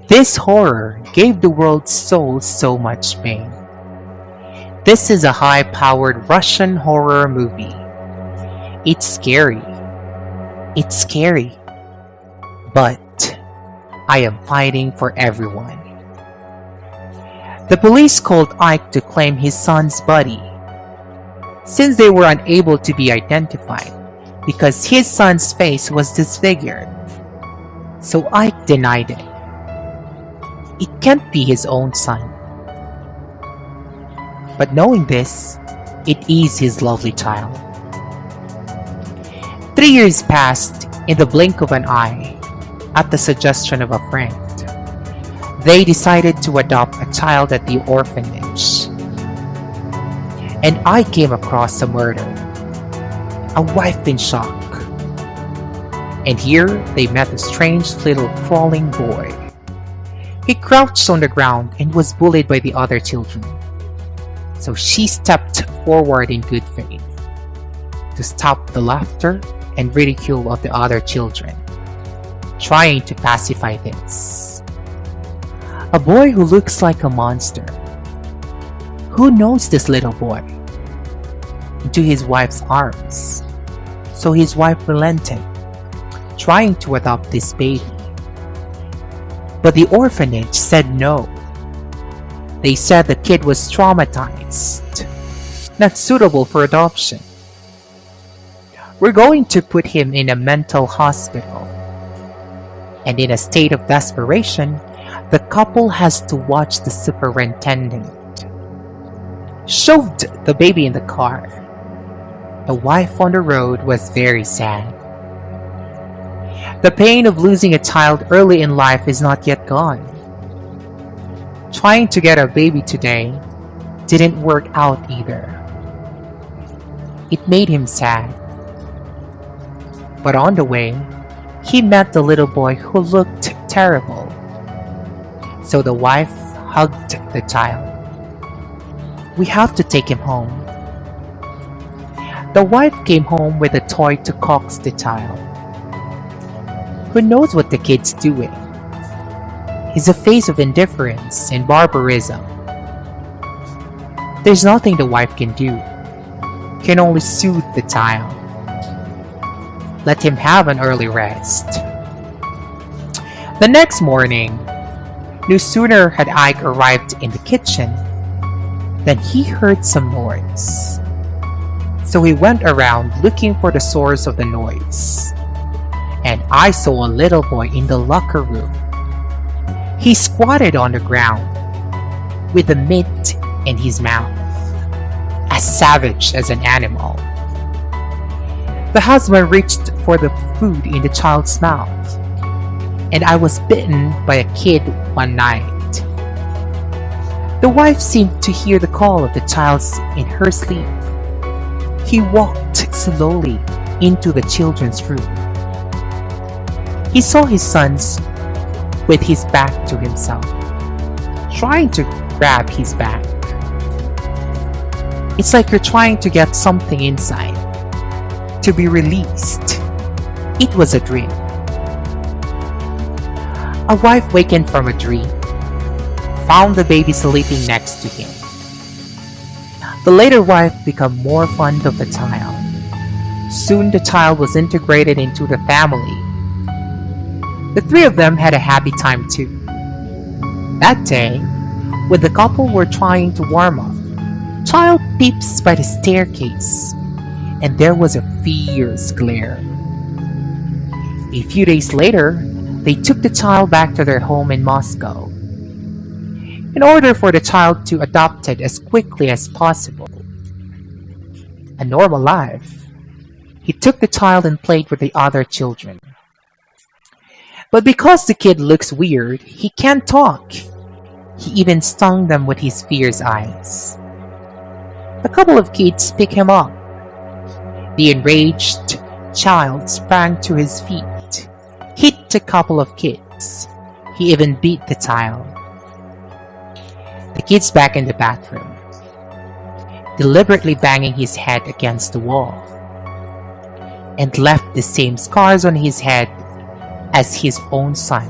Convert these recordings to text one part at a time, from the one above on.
This horror gave the world's soul so much pain. This is a high-powered Russian horror movie. It's scary. It's scary. But I am fighting for everyone. The police called Ike to claim his son's body, since they were unable to be identified because his son's face was disfigured. So Ike denied it. It can't be his own son. But knowing this, it is his lovely child. 3 years passed in the blink of an eye at the suggestion of a friend. They decided to adopt a child at the orphanage. And I came across a murder, a wife in shock. And here they met a strange little crawling boy. He crouched on the ground and was bullied by the other children. So she stepped forward in good faith to stop the laughter and ridicule of the other children, trying to pacify this. A boy who looks like a monster. Who knows this little boy? Into his wife's arms. So his wife relented, trying to adopt this baby. But the orphanage said no. They said the kid was traumatized, not suitable for adoption. We're going to put him in a mental hospital. And in a state of desperation, the couple has to watch the superintendent shoved the baby in the car. The wife on the road was very sad. The pain of losing a child early in life is not yet gone. Trying to get a baby today didn't work out either. It made him sad. But on the way, he met the little boy who looked terrible. So the wife hugged the child. We have to take him home. The wife came home with a toy to coax the child. Who knows what the kid's doing? He's a face of indifference and barbarism. There's nothing the wife can do. Can only soothe the child. Let him have an early rest. The next morning, no sooner had Ike arrived in the kitchen than he heard some noise. So he went around looking for the source of the noise. And I saw a little boy in the locker room. He squatted on the ground with a mitt in his mouth, as savage as an animal. The husband reached for the food in the child's mouth, and I was bitten by a kid one night. The wife seemed to hear the call of the child in her sleep. He walked slowly into the children's room. He saw his sons with his back to himself, trying to grab his back. It's like you're trying to get something inside to be released. It was a dream. A wife wakened from a dream, found the baby sleeping next to him. The later wife became more fond of the child. Soon the child was integrated into the family. The three of them had a happy time too. That day, when the couple were trying to warm up, child peeps by the staircase, and there was a fierce glare. A few days later, they took the child back to their home in Moscow. In order for the child to adopt it as quickly as possible, a normal life, he took the child and played with the other children. But because the kid looks weird, he can't talk. He even stung them with his fierce eyes. A couple of kids pick him up. The enraged child sprang to his feet, hit a couple of kids. He even beat the child. The kid's back in the bathroom, deliberately banging his head against the wall, and left the same scars on his head as his own son.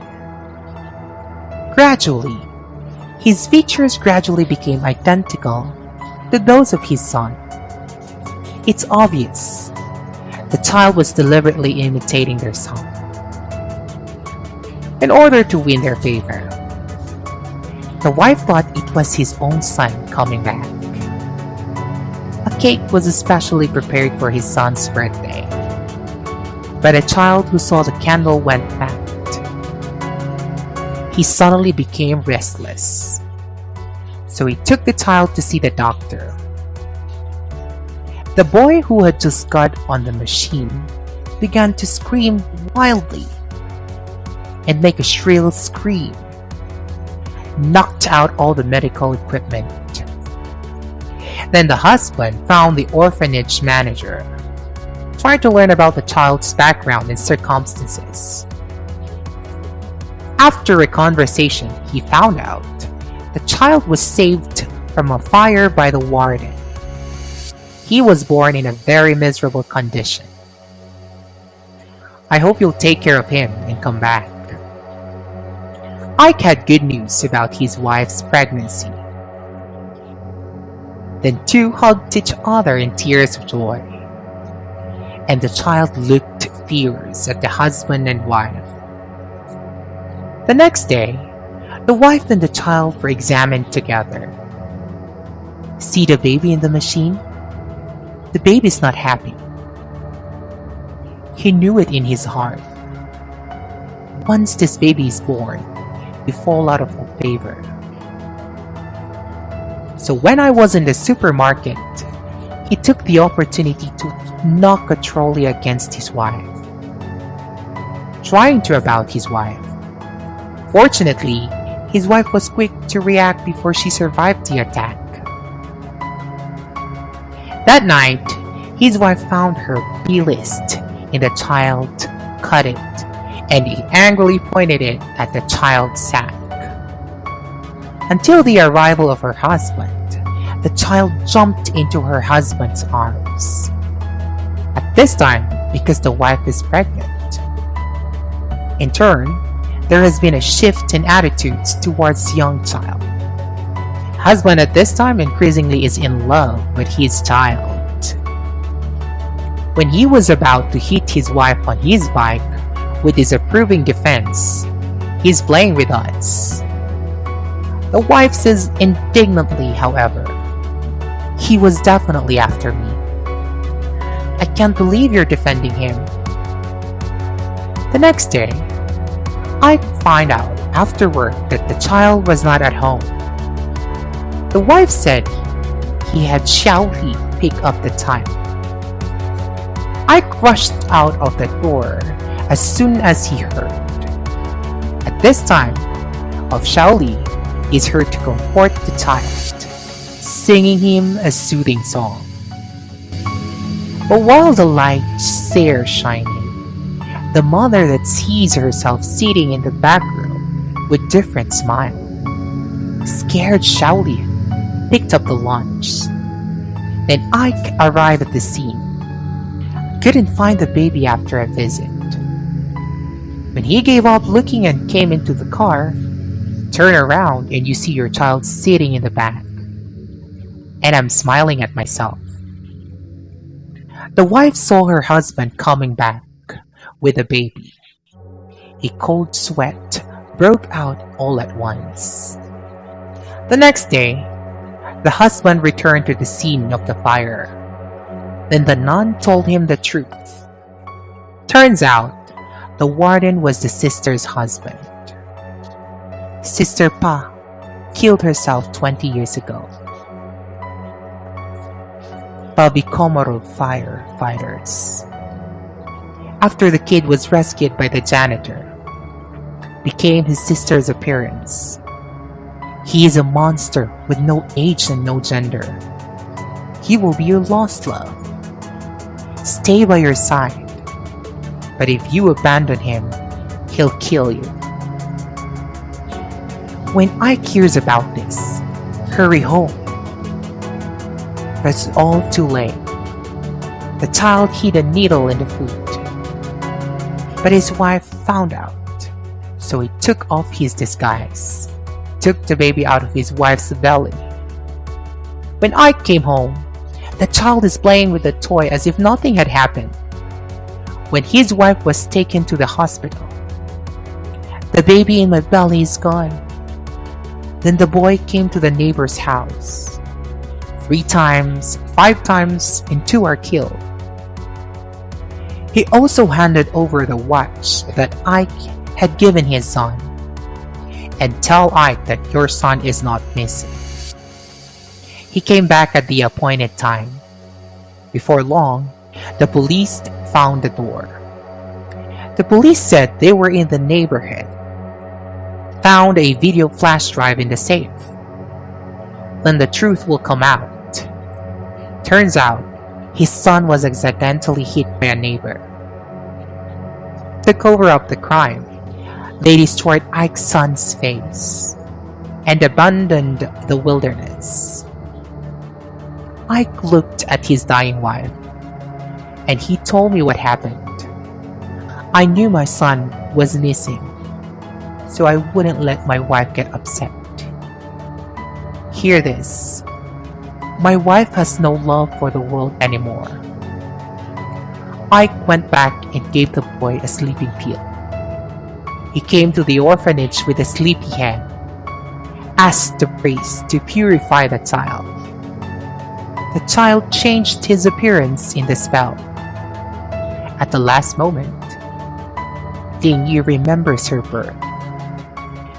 Gradually, his features gradually became identical to those of his son. It's obvious the child was deliberately imitating their son in order to win their favor. The wife thought it was his own son coming back. A cake was especially prepared for his son's birthday, but a child who saw the candle went mad. He suddenly became restless, so he took the child to see the doctor. The boy who had just got on the machine began to scream wildly and make a shrill scream, knocked out all the medical equipment. Then the husband found the orphanage manager, trying to learn about the child's background and circumstances. After a conversation, he found out the child was saved from a fire by the warden. He was born in a very miserable condition. I hope you'll take care of him and come back. Ike had good news about his wife's pregnancy. Then two hugged each other in tears of joy, and the child looked fierce at the husband and wife. The next day, the wife and the child were examined together. See the baby in the machine? The baby's not happy. He knew it in his heart. Once this baby is born, we fall out of favor. So when I was in the supermarket, he took the opportunity to knock a trolley against his wife, trying to about his wife. Fortunately, his wife was quick to react before she survived the attack. That night, his wife found her B-list in the child, cut it, and he angrily pointed it at the child's sack. Until the arrival of her husband, the child jumped into her husband's arms. At this time, because the wife is pregnant. In turn, there has been a shift in attitudes towards young child. Husband at this time increasingly is in love with his child. When he was about to hit his wife on his bike with his approving defense, he's playing with us. The wife says indignantly, however, he was definitely after me. I can't believe you're defending him. The next day, I find out after work that the child was not at home. The wife said he had Xiaoli pick up the child. I rushed out of the door as soon as he heard. At this time, of Xiaoli is heard to comfort the child, singing him a soothing song. But while the lights there shining, the mother that sees herself sitting in the back room with different smile, scared Xiaoli, picked up the lunch. Then Ike arrived at the scene. Couldn't find the baby after a visit. When he gave up looking and came into the car, turn around and you see your child sitting in the back. And I'm smiling at myself. The wife saw her husband coming back with a baby. A cold sweat broke out all at once. The next day, the husband returned to the scene of the fire. Then the nun told him the truth. Turns out, the warden was the sister's husband. Sister Pa killed herself 20 years ago. Babikomoro firefighters. After the kid was rescued by the janitor, became his sister's appearance. He is a monster with no age and no gender. He will be your lost love. Stay by your side. But if you abandon him, he'll kill you. When Ike hears about this, hurry home. But it's all too late. The child hid a needle in the food. But his wife found out, so he took off his disguise. took the baby out of his wife's belly. When Ike came home, the child is playing with the toy as if nothing had happened. When his wife was taken to the hospital, the baby in my belly is gone. Then the boy came to the neighbor's house. 3 times, 5 times, and 2 are killed. He also handed over the watch that Ike had given his son. And tell Ike that your son is not missing. He came back at the appointed time. Before long, the police found the door. The police said they were in the neighborhood, found a video flash drive in the safe. Then the truth will come out. Turns out, his son was accidentally hit by a neighbor. To cover up the crime, they destroyed Ike's son's face and abandoned the wilderness. Ike looked at his dying wife, and he told me what happened. I knew my son was missing, so I wouldn't let my wife get upset. Hear this. My wife has no love for the world anymore. Ike went back and gave the boy a sleeping pill. He came to the orphanage with a sleepy hand, asked the priest to purify the child. The child changed his appearance in the spell. At the last moment, Dingy remembers her birth.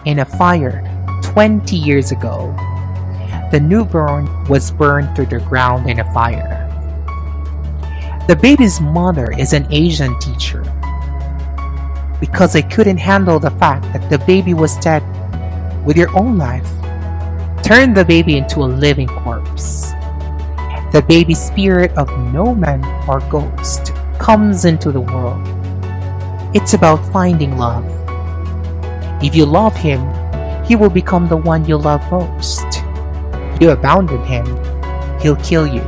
In a fire 20 years ago, the newborn was burned to the ground in a fire. The baby's mother is an Asian teacher. Because I couldn't handle the fact that the baby was dead, with your own life, turn the baby into a living corpse. The baby spirit of no man or ghost comes into the world. It's about finding love. If you love him, he will become the one you love most. You abandon him, he'll kill you.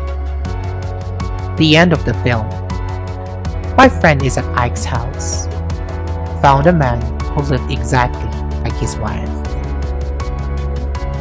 The end of the film. My friend is at Ike's house. Found a man who looked exactly like his wife.